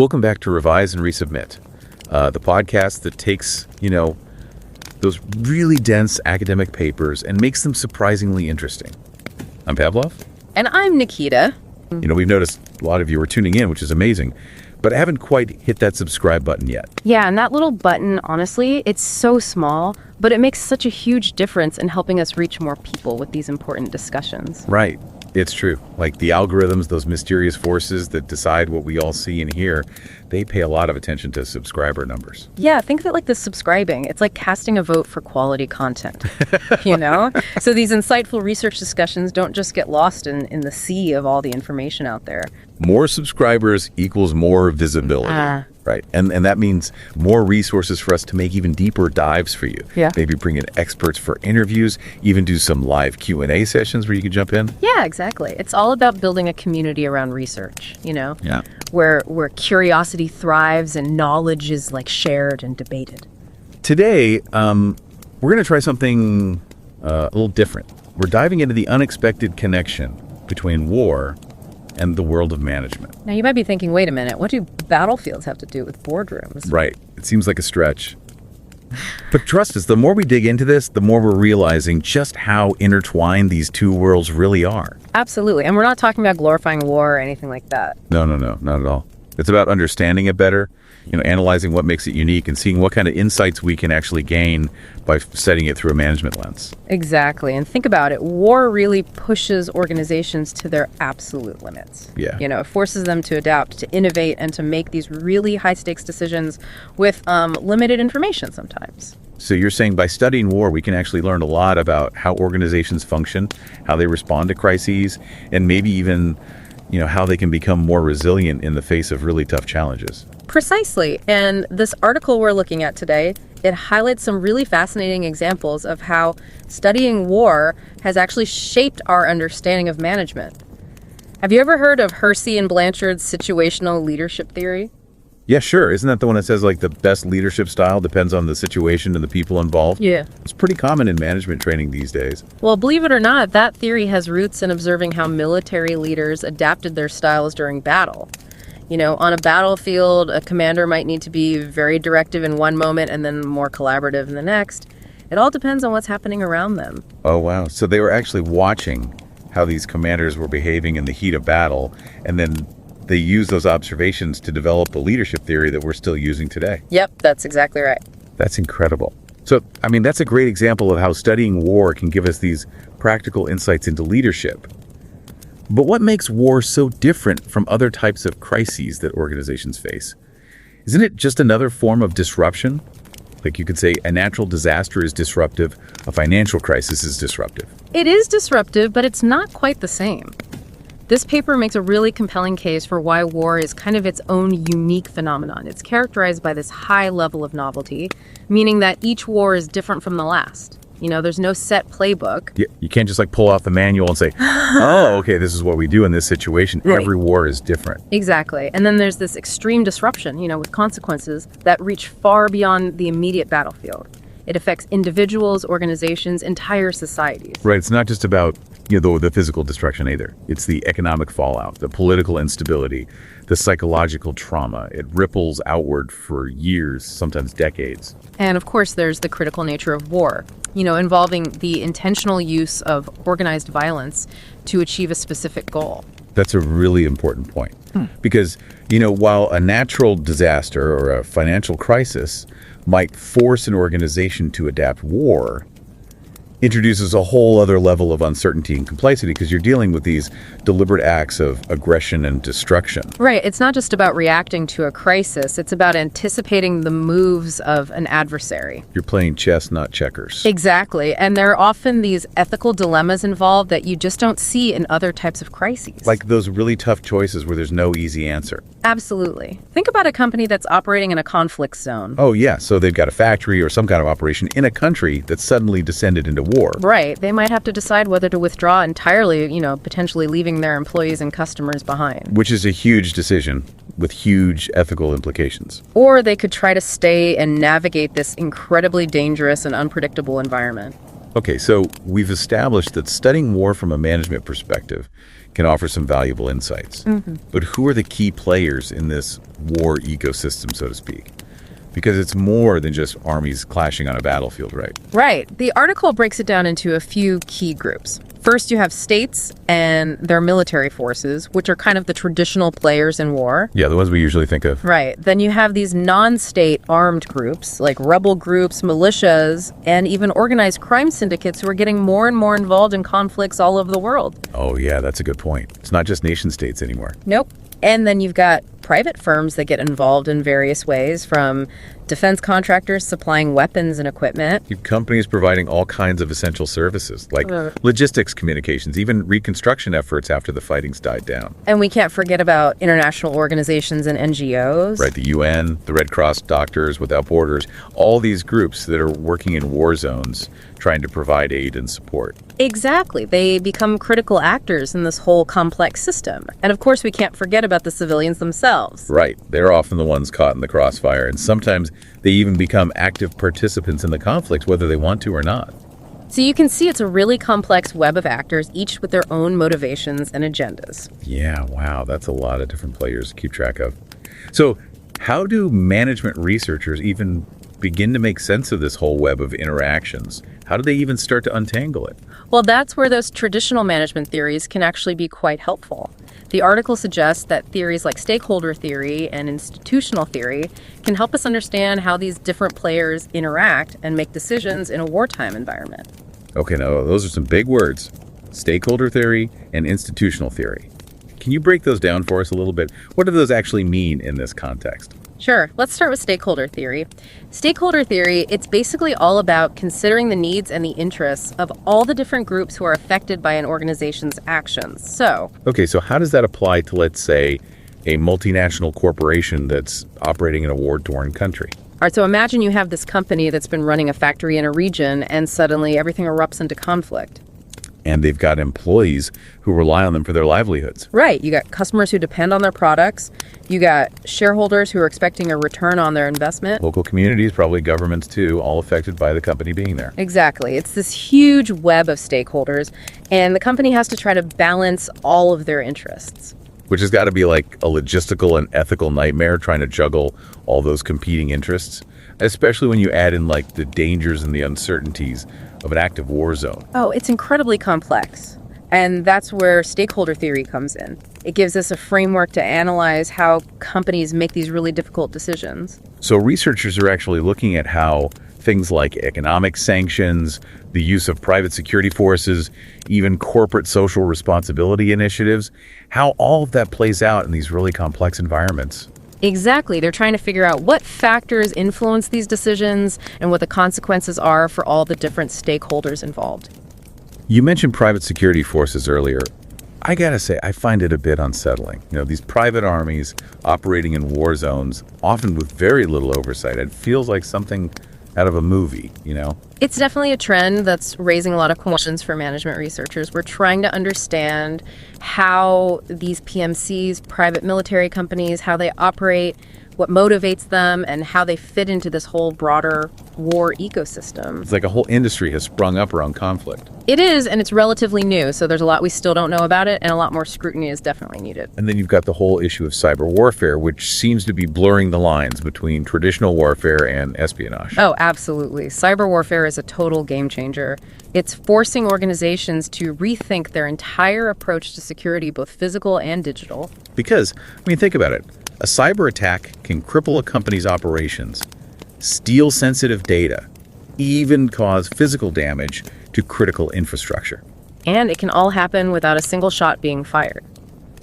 Welcome back to Revise and Resubmit, the podcast that takes, those really dense academic papers and makes them surprisingly interesting. I'm Pavlov. And I'm Nikita. We've noticed a lot of you are tuning in, which is amazing, but I haven't quite hit that subscribe button yet. Yeah, and that little button, honestly, it's so small, but it makes such a huge difference in helping us reach more people with these important discussions. Right. It's true. Like the algorithms, those mysterious forces that decide what we all see and hear, they pay a lot of attention to subscriber numbers. Yeah, think of it like the subscribing. It's like casting a vote for quality content, So these insightful research discussions don't just get lost in the sea of all the information out there. More subscribers equals more visibility. Right. And that means more resources for us to make even deeper dives for you. Yeah. Maybe bring in experts for interviews, even do some live Q&A sessions where you can jump in. Yeah, exactly. It's all about building a community around research, Yeah. where curiosity thrives and knowledge is like shared and debated. Today, we're going to try something a little different. We're diving into the unexpected connection between war and the world of management. Now, you might be thinking, wait a minute, what do battlefields have to do with boardrooms? Right. It seems like a stretch. But trust us, the more we dig into this, the more we're realizing just how intertwined these two worlds really are. Absolutely. And we're not talking about glorifying war or anything like that. No, not at all. It's about understanding it better, analyzing what makes it unique and seeing what kind of insights we can actually gain by studying it through a management lens. Exactly. And think about it. War really pushes organizations to their absolute limits. Yeah. It forces them to adapt, to innovate, and to make these really high-stakes decisions with limited information sometimes. So you're saying by studying war, we can actually learn a lot about how organizations function, how they respond to crises, and maybe even how they can become more resilient in the face of really tough challenges. Precisely. And this article we're looking at today, it highlights some really fascinating examples of how studying war has actually shaped our understanding of management. Have you ever heard of Hersey and Blanchard's situational leadership theory? Yeah, sure. Isn't that the one that says the best leadership style depends on the situation and the people involved? Yeah. It's pretty common in management training these days. Well, believe it or not, that theory has roots in observing how military leaders adapted their styles during battle. On a battlefield, a commander might need to be very directive in one moment and then more collaborative in the next. It all depends on what's happening around them. Oh, wow. So they were actually watching how these commanders were behaving in the heat of battle, and then they used those observations to develop the leadership theory that we're still using today. Yep, that's exactly right. That's incredible. So, that's a great example of how studying war can give us these practical insights into leadership. But what makes war so different from other types of crises that organizations face? Isn't it just another form of disruption? Like you could say a natural disaster is disruptive, a financial crisis is disruptive. It is disruptive, but it's not quite the same. This paper makes a really compelling case for why war is kind of its own unique phenomenon. It's characterized by this high level of novelty, meaning that each war is different from the last. There's no set playbook. You can't just pull off the manual and say, oh, okay, this is what we do in this situation. Right. Every war is different. Exactly. And then there's this extreme disruption, with consequences that reach far beyond the immediate battlefield. It affects individuals, organizations, entire societies. Right. It's not just about the physical destruction either. It's the economic fallout, the political instability, the psychological trauma. It ripples outward for years, sometimes decades. And of course, there's the critical nature of war, involving the intentional use of organized violence to achieve a specific goal. That's a really important point. Because, while a natural disaster or a financial crisis might force an organization to adapt, war introduces a whole other level of uncertainty and complexity because you're dealing with these deliberate acts of aggression and destruction. Right. It's not just about reacting to a crisis. It's about anticipating the moves of an adversary. You're playing chess, not checkers. Exactly. And there are often these ethical dilemmas involved that you just don't see in other types of crises. Like those really tough choices where there's no easy answer. Absolutely. Think about a company that's operating in a conflict zone. Oh, yeah. So they've got a factory or some kind of operation in a country that's suddenly descended into war. Right. They might have to decide whether to withdraw entirely, potentially leaving their employees and customers behind. Which is a huge decision with huge ethical implications. Or they could try to stay and navigate this incredibly dangerous and unpredictable environment. Okay, so we've established that studying war from a management perspective can offer some valuable insights. But who are the key players in this war ecosystem, so to speak? Because it's more than just armies clashing on a battlefield, right? Right. The article breaks it down into a few key groups. First, you have states and their military forces, which are kind of the traditional players in war. Yeah, the ones we usually think of. Right. Then you have these non-state armed groups, like rebel groups, militias, and even organized crime syndicates who are getting more and more involved in conflicts all over the world. Oh, yeah, that's a good point. It's not just nation states anymore. Nope. And then you've got private firms that get involved in various ways, from defense contractors supplying weapons and equipment. You have companies providing all kinds of essential services, like logistics, communications, even reconstruction efforts after the fighting's died down. And we can't forget about international organizations and NGOs. Right, the UN, the Red Cross, Doctors Without Borders, all these groups that are working in war zones trying to provide aid and support. Exactly. They become critical actors in this whole complex system. And of course, we can't forget about the civilians themselves. Right. They're often the ones caught in the crossfire, and sometimes they even become active participants in the conflict, whether they want to or not. So you can see it's a really complex web of actors, each with their own motivations and agendas. Yeah, wow, that's a lot of different players to keep track of. So how do management researchers even begin to make sense of this whole web of interactions? How do they even start to untangle it? Well, that's where those traditional management theories can actually be quite helpful. The article suggests that theories like stakeholder theory and institutional theory can help us understand how these different players interact and make decisions in a wartime environment. Okay, now those are some big words. Stakeholder theory and institutional theory. Can you break those down for us a little bit? What do those actually mean in this context? Sure. Let's start with stakeholder theory. Stakeholder theory, it's basically all about considering the needs and the interests of all the different groups who are affected by an organization's actions. Okay, so how does that apply to, let's say, a multinational corporation that's operating in a war-torn country? All right, so imagine you have this company that's been running a factory in a region and suddenly everything erupts into conflict. And they've got employees who rely on them for their livelihoods. Right. You got customers who depend on their products. You got shareholders who are expecting a return on their investment. Local communities, probably governments too, all affected by the company being there. Exactly. It's this huge web of stakeholders, and the company has to try to balance all of their interests. Which has got to be like a logistical and ethical nightmare, trying to juggle all those competing interests, especially when you add in like the dangers and the uncertainties of an active war zone. Oh, it's incredibly complex. And that's where stakeholder theory comes in. It gives us a framework to analyze how companies make these really difficult decisions. So researchers are actually looking at how things like economic sanctions, the use of private security forces, even corporate social responsibility initiatives, how all of that plays out in these really complex environments. Exactly. They're trying to figure out what factors influence these decisions and what the consequences are for all the different stakeholders involved. You mentioned private security forces earlier. I gotta say, I find it a bit unsettling. You know, these private armies operating in war zones, often with very little oversight. It feels like something out of a movie, you know? It's definitely a trend that's raising a lot of questions for management researchers. We're trying to understand how these PMCs, private military companies, how they operate, what motivates them, and how they fit into this whole broader war ecosystem. It's like a whole industry has sprung up around conflict. It is, and it's relatively new, so there's a lot we still don't know about it, and a lot more scrutiny is definitely needed. And then you've got the whole issue of cyber warfare, which seems to be blurring the lines between traditional warfare and espionage. Oh, absolutely. Cyber warfare is a total game changer. It's forcing organizations to rethink their entire approach to security, both physical and digital. Because, I mean, think about it. A cyber attack can cripple a company's operations, steal sensitive data, even cause physical damage to critical infrastructure. And it can all happen without a single shot being fired.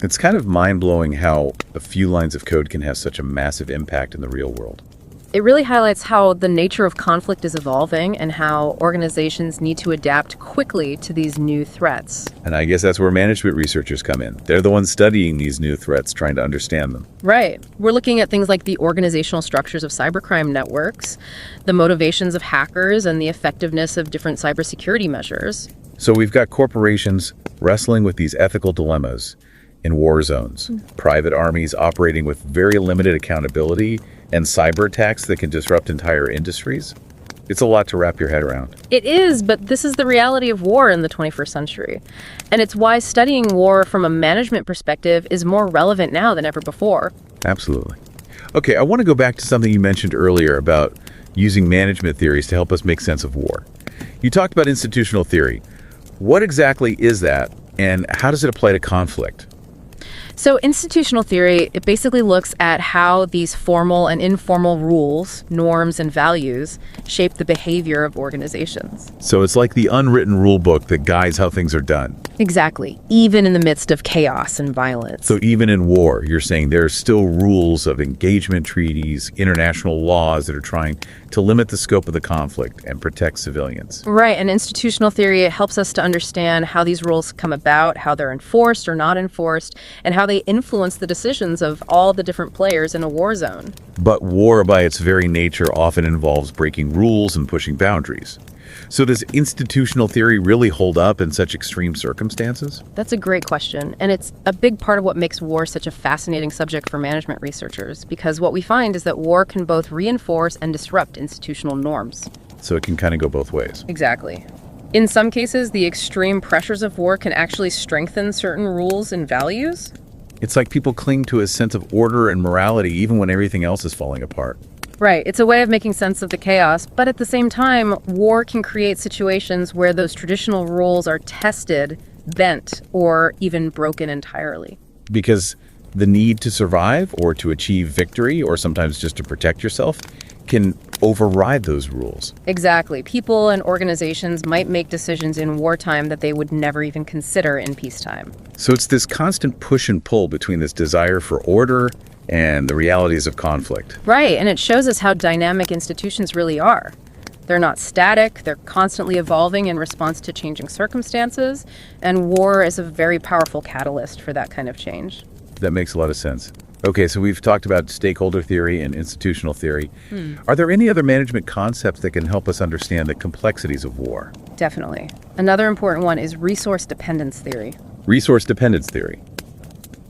It's kind of mind-blowing how a few lines of code can have such a massive impact in the real world. It really highlights how the nature of conflict is evolving and how organizations need to adapt quickly to these new threats. And I guess that's where management researchers come in. They're the ones studying these new threats, trying to understand them. Right. We're looking at things like the organizational structures of cybercrime networks, the motivations of hackers, and the effectiveness of different cybersecurity measures. So we've got corporations wrestling with these ethical dilemmas in war zones, private armies operating with very limited accountability, and cyber attacks that can disrupt entire industries. It's a lot to wrap your head around. It is, but this is the reality of war in the 21st century. And it's why studying war from a management perspective is more relevant now than ever before. Absolutely. Okay, I want to go back to something you mentioned earlier about using management theories to help us make sense of war. You talked about institutional theory. What exactly is that, and how does it apply to conflict? So institutional theory, it basically looks at how these formal and informal rules, norms, and values shape the behavior of organizations. So it's like the unwritten rule book that guides how things are done. Exactly, even in the midst of chaos and violence. So even in war, you're saying there are still rules of engagement treaties, international laws that are trying to limit the scope of the conflict and protect civilians. Right, and institutional theory helps us to understand how these rules come about, how they're enforced or not enforced, and how they influence the decisions of all the different players in a war zone. But war, by its very nature, often involves breaking rules and pushing boundaries. So does institutional theory really hold up in such extreme circumstances? That's a great question, and it's a big part of what makes war such a fascinating subject for management researchers, because what we find is that war can both reinforce and disrupt institutional norms. So it can kind of go both ways. Exactly. In some cases, the extreme pressures of war can actually strengthen certain rules and values. It's like people cling to a sense of order and morality even when everything else is falling apart. Right. It's a way of making sense of the chaos, but at the same time, war can create situations where those traditional rules are tested, bent, or even broken entirely. Because the need to survive or to achieve victory, or sometimes just to protect yourself, can override those rules. Exactly. People and organizations might make decisions in wartime that they would never even consider in peacetime. So it's this constant push and pull between this desire for order and the realities of conflict. Right, and it shows us how dynamic institutions really are. They're not static, they're constantly evolving in response to changing circumstances, and war is a very powerful catalyst for that kind of change. That makes a lot of sense. Okay, so we've talked about stakeholder theory and institutional theory. Are there any other management concepts that can help us understand the complexities of war? Definitely. Another important one is resource dependence theory. Resource dependence theory.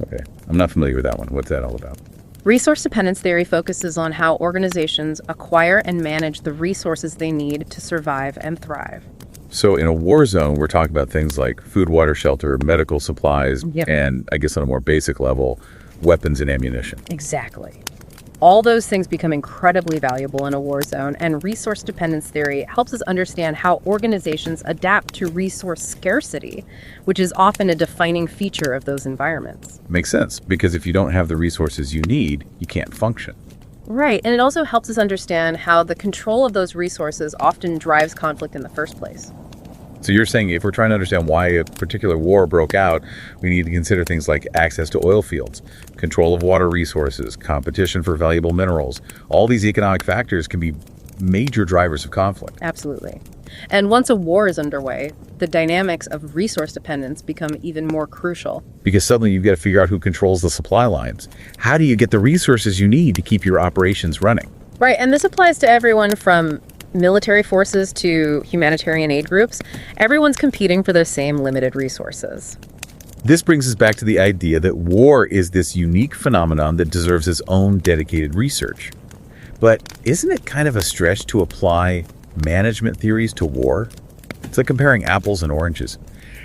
Okay, I'm not familiar with that one. What's that all about? Resource dependence theory focuses on how organizations acquire and manage the resources they need to survive and thrive. So in a war zone, we're talking about things like food, water, shelter, medical supplies, Yep. and I guess on a more basic level, weapons and ammunition. Exactly. All those things become incredibly valuable in a war zone, and resource dependence theory helps us understand how organizations adapt to resource scarcity, which is often a defining feature of those environments. Makes sense, because if you don't have the resources you need, you can't function. Right, and it also helps us understand how the control of those resources often drives conflict in the first place. So you're saying if we're trying to understand why a particular war broke out, we need to consider things like access to oil fields, control of water resources, competition for valuable minerals. All these economic factors can be major drivers of conflict. Absolutely. And once a war is underway, the dynamics of resource dependence become even more crucial. Because suddenly you've got to figure out who controls the supply lines. How do you get the resources you need to keep your operations running? Right, and this applies to everyone from military forces to humanitarian aid groups. Everyone's competing for those same limited resources. This brings us back to the idea that war is this unique phenomenon that deserves its own dedicated research. But isn't it kind of a stretch to apply management theories to war? It's like comparing apples and oranges.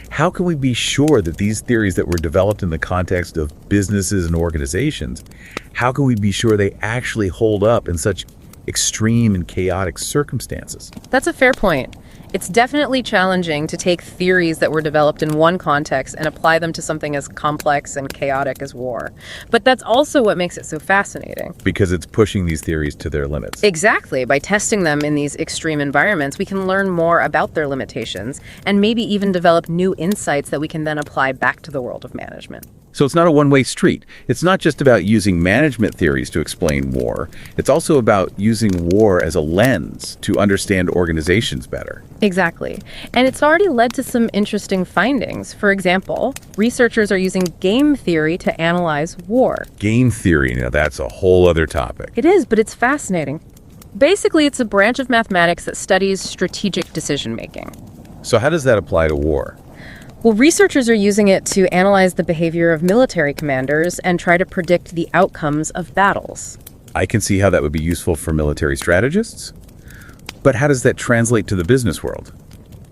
How can we be sure that these theories that were developed in the context of businesses and organizations, how can we be sure they actually hold up in such extreme and chaotic circumstances? That's a fair point. It's definitely challenging to take theories that were developed in one context and apply them to something as complex and chaotic as war. But that's also what makes it so fascinating. Because it's pushing these theories to their limits. Exactly. By testing them in these extreme environments, we can learn more about their limitations and maybe even develop new insights that we can then apply back to the world of management. So it's not a one-way street. It's not just about using management theories to explain war. It's also about using war as a lens to understand organizations better. Exactly. And it's already led to some interesting findings. For example, researchers are using game theory to analyze war. Game theory, now that's a whole other topic. It is, but it's fascinating. Basically, it's a branch of mathematics that studies strategic decision-making. So how does that apply to war? Well, researchers are using it to analyze the behavior of military commanders and try to predict the outcomes of battles. I can see how that would be useful for military strategists. But how does that translate to the business world?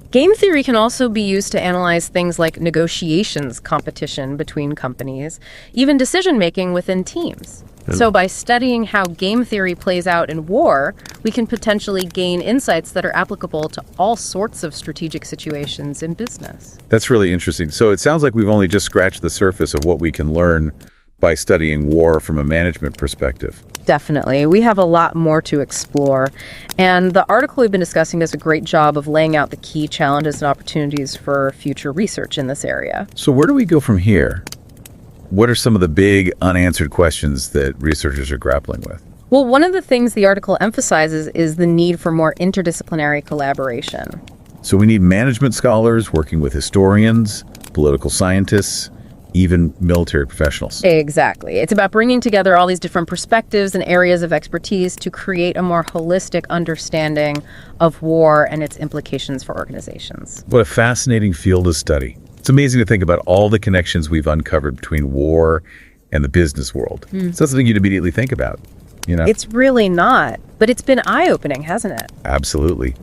Game theory can also be used to analyze things like negotiations, competition between companies, even decision-making within teams. So by studying how game theory plays out in war, we can potentially gain insights that are applicable to all sorts of strategic situations in business. That's really interesting. So it sounds like we've only just scratched the surface of what we can learn by studying war from a management perspective. Definitely. We have a lot more to explore. And the article we've been discussing does a great job of laying out the key challenges and opportunities for future research in this area. So where do we go from here? What are some of the big unanswered questions that researchers are grappling with? Well, one of the things the article emphasizes is the need for more interdisciplinary collaboration. So we need management scholars working with historians, political scientists, even military professionals. Exactly. It's about bringing together all these different perspectives and areas of expertise to create a more holistic understanding of war and its implications for organizations. What a fascinating field to study. It's amazing to think about all the connections we've uncovered between war and the business world. It's not something you'd immediately think about, you know? It's really not, but it's been eye-opening, hasn't it? Absolutely.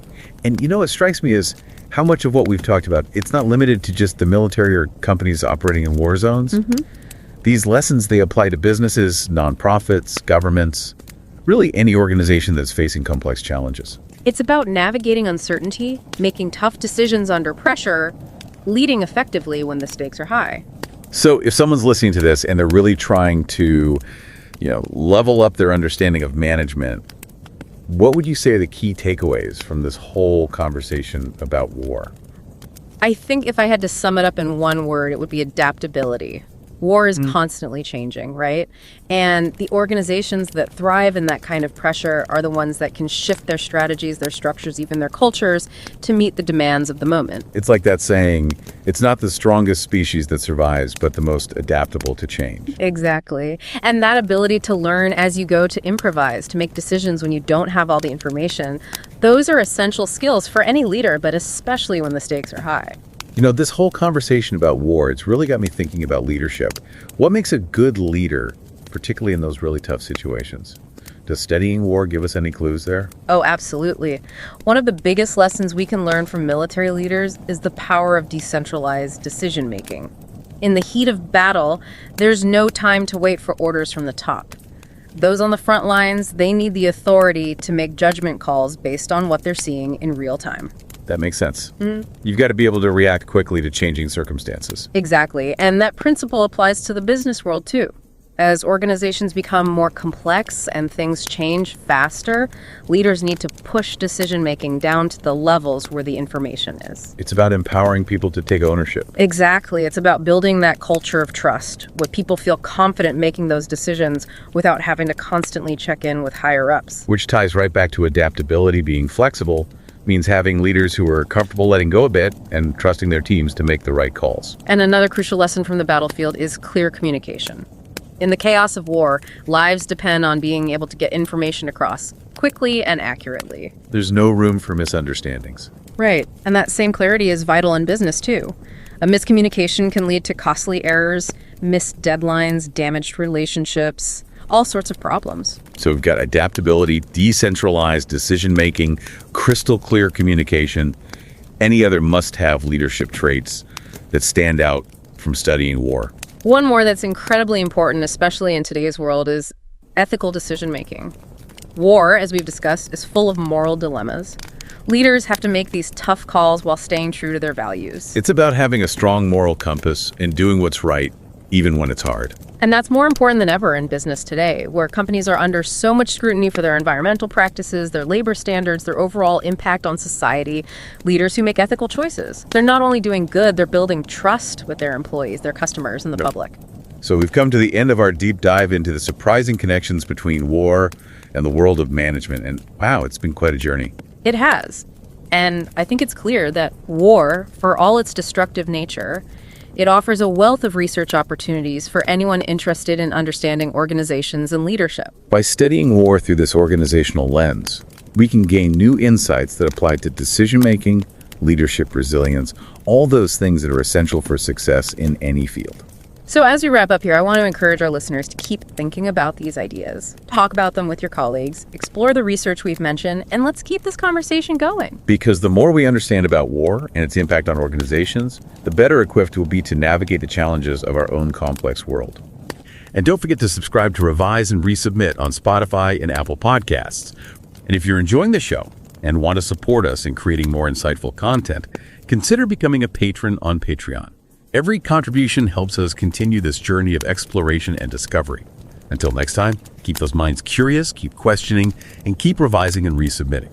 And you know what strikes me is how much of what we've talked about, it's not limited to just the military or companies operating in war zones. These lessons, they apply to businesses, nonprofits, governments, really any organization that's facing complex challenges. It's about navigating uncertainty, making tough decisions under pressure, leading effectively when the stakes are high. So if someone's listening to this and they're really trying to, level up their understanding of management, what would you say are the key takeaways from this whole conversation about war? I think if I had to sum it up in one word, it would be adaptability. War is constantly changing, right? And the organizations that thrive in that kind of pressure are the ones that can shift their strategies, their structures, even their cultures to meet the demands of the moment. It's like that saying, it's not the strongest species that survives, but the most adaptable to change. Exactly. And that ability to learn as you go, to improvise, to make decisions when you don't have all the information, those are essential skills for any leader, but especially when the stakes are high. This whole conversation about war, it's really got me thinking about leadership. What makes a good leader, particularly in those really tough situations? Does studying war give us any clues there? Oh, absolutely. One of the biggest lessons we can learn from military leaders is the power of decentralized decision-making. In the heat of battle, there's no time to wait for orders from the top. Those on the front lines, they need the authority to make judgment calls based on what they're seeing in real time. That makes sense. You've got to be able to react quickly to changing circumstances. Exactly. And that principle applies to the business world, too. As organizations become more complex and things change faster, leaders need to push decision-making down to the levels where the information is. It's about empowering people to take ownership. Exactly. It's about building that culture of trust, where people feel confident making those decisions without having to constantly check in with higher-ups. Which ties right back to adaptability. Being flexible means having leaders who are comfortable letting go a bit and trusting their teams to make the right calls. And another crucial lesson from the battlefield is clear communication. In the chaos of war, lives depend on being able to get information across quickly and accurately. There's no room for misunderstandings. Right. And that same clarity is vital in business, too. A miscommunication can lead to costly errors, missed deadlines, damaged relationships, all sorts of problems. So we've got adaptability, decentralized decision-making, crystal clear communication, any other must-have leadership traits that stand out from studying war. One more that's incredibly important, especially in today's world, is ethical decision-making. War, as we've discussed, is full of moral dilemmas. Leaders have to make these tough calls while staying true to their values. It's about having a strong moral compass and doing what's right, even when it's hard. And that's more important than ever in business today, where companies are under so much scrutiny for their environmental practices, their labor standards, their overall impact on society. Leaders who make ethical choices, they're not only doing good, they're building trust with their employees, their customers, and the public. So we've come to the end of our deep dive into the surprising connections between war and the world of management. And wow, it's been quite a journey. It has. And I think it's clear that war, for all its destructive nature, it offers a wealth of research opportunities for anyone interested in understanding organizations and leadership. By studying war through this organizational lens, we can gain new insights that apply to decision-making, leadership resilience, all those things that are essential for success in any field. So as we wrap up here, I want to encourage our listeners to keep thinking about these ideas. Talk about them with your colleagues, explore the research we've mentioned, and let's keep this conversation going. Because the more we understand about war and its impact on organizations, the better equipped we'll be to navigate the challenges of our own complex world. And don't forget to subscribe to Revise and Resubmit on Spotify and Apple Podcasts. And if you're enjoying the show and want to support us in creating more insightful content, consider becoming a patron on Patreon. Every contribution helps us continue this journey of exploration and discovery. Until next time, keep those minds curious, keep questioning, and keep revising and resubmitting.